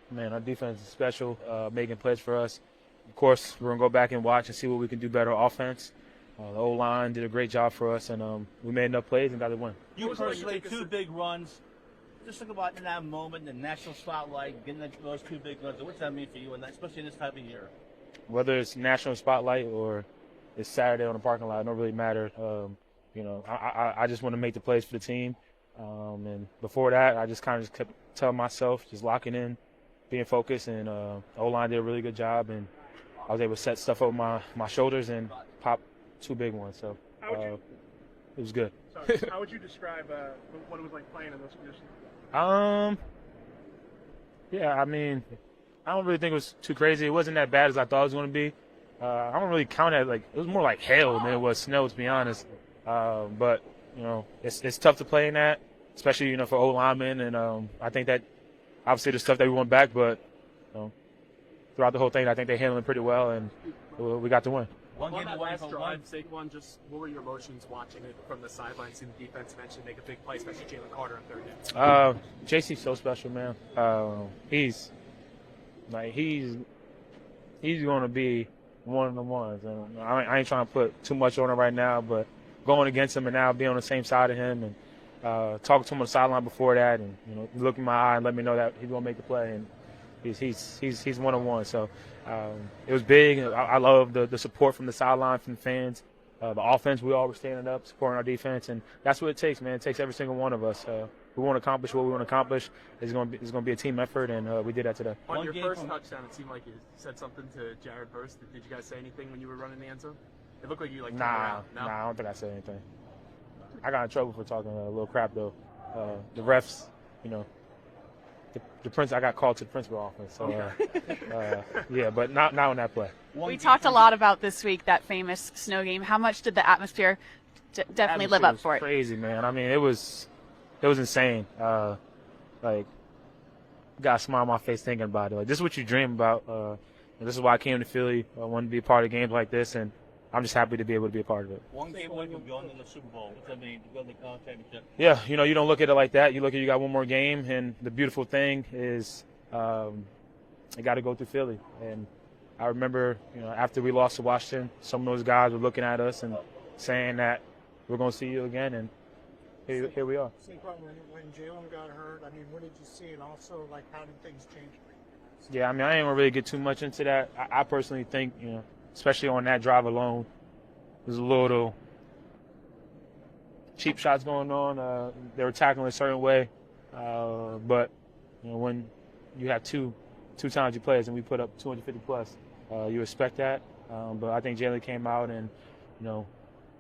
Man, our defense is special, making plays for us. Of course, we're going to go back and watch and see what we can do better on offense. The O-line did a great job for us, and we made enough plays and got the win. You personally, 2 big runs. Just think about in that moment, the national spotlight, getting those 2 big runs. What's that mean for you, and especially in this type of year? Whether it's national spotlight or it's Saturday on the parking lot, it don't really matter. I just want to make the plays for the team. And before that, I just kind of just kept telling myself, just locking in, being focused, and O-line did a really good job, and I was able to set stuff over my shoulders and pop 2 big ones. So it was good. Sorry, how would you describe what it was like playing in those conditions? Yeah, I mean, I don't really think it was too crazy. It wasn't that bad as I thought it was going to be. I don't really count it like it was more like hail than it was snow, to be honest. But it's tough to play in that, especially for O linemen, and I think that obviously the stuff that we want back, but throughout the whole thing, I think they handled it pretty well, and we got the win. One game away from drive, Saquon, just what were your emotions watching it from the sidelines, seeing the defense eventually make a big play, especially Jalen Carter on 3rd down? JC's so special, man. He's going to be one of the ones. And I ain't trying to put too much on him right now, but going against him and now being on the same side of him and talking to him on the sideline before that, and look in my eye and let me know that he's going to make the play, and he's one of one. So it was big. I love the support from the sideline, from the fans. The offense, we all were standing up, supporting our defense, and that's what it takes, man. It takes every single one of us. We want to accomplish what we want to accomplish. It's going to be a team effort, and we did that today. On your first touchdown, it seemed like you said something to Jared Verse. Did you guys say anything when you were running the end zone? It looked like you turned around. No? Nah, I don't think I said anything. I got in trouble for talking a little crap, though. The refs, the prince. I got called to the principal office. So, yeah, but not on that play. We talked a lot about this week, that famous snow game. How much did the atmosphere definitely live up for it? Crazy, man. I mean, it was insane. Got a smile on my face thinking about it. Like, this is what you dream about. This is why I came to Philly. I wanted to be a part of games like this, and I'm just happy to be able to be a part of it. One game away from going to the Super Bowl. What's that mean? To go to the conference championship? Yeah, you don't look at it like that. You look at you got one more game, and the beautiful thing is I got to go through Philly. And I remember, after we lost to Washington, some of those guys were looking at us and saying that we're going to see you again, and here we are. Saquon, when Jalen got hurt, I mean, what did you see? And also, how did things change? Yeah, I mean, I ain't gonna really get too much into that. I personally think, especially on that drive alone, there's a little cheap shots going on. They were tackling a certain way, but when you have two times you players and we put up 250 plus, you expect that. But I think Jalen came out and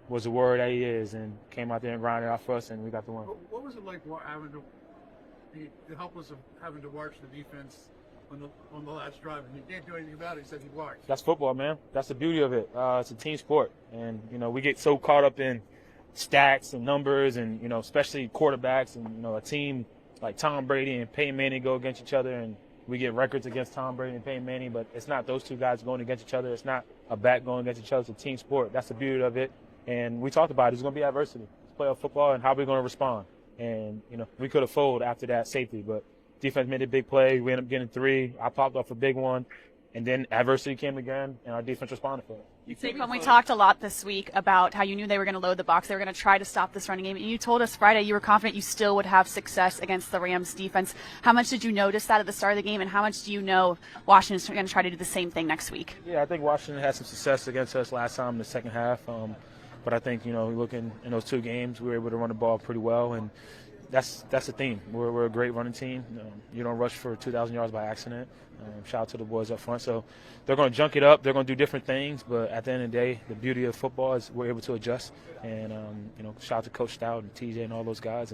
was the word that he is, and came out there and grinded out for us, and we got the win. What was it like having to the helpless of having to watch the defense on the last drive, and you can't do anything about it except you watch? That's football, man. That's the beauty of it. It's a team sport, and we get so caught up in stats and numbers, and especially quarterbacks, and a team like Tom Brady and Peyton Manning go against each other, and we get records against Tom Brady and Peyton Manning, but it's not those two guys going against each other. It's not a back going against each other. It's a team sport. That's the beauty of it. And we talked about it. There's going to be adversity. It's playoff football, and how we're going to respond. And, we could have folded after that safety, but defense made a big play. We ended up getting 3. I popped off a big one, and then adversity came again, and our defense responded for it. Saquon, we talked a lot this week about how you knew they were going to load the box. They were going to try to stop this running game. And you told us Friday you were confident you still would have success against the Rams defense. How much did you notice that at the start of the game, and how much do you know Washington's going to try to do the same thing next week? Yeah, I think Washington had some success against us last time in the second half. But I think, looking in those 2 games, we were able to run the ball pretty well, and that's the theme. We're a great running team. You don't rush for 2,000 yards by accident. Shout out to the boys up front. So they're going to junk it up. They're going to do different things. But at the end of the day, the beauty of football is we're able to adjust. And, shout out to Coach Stout and TJ and all those guys.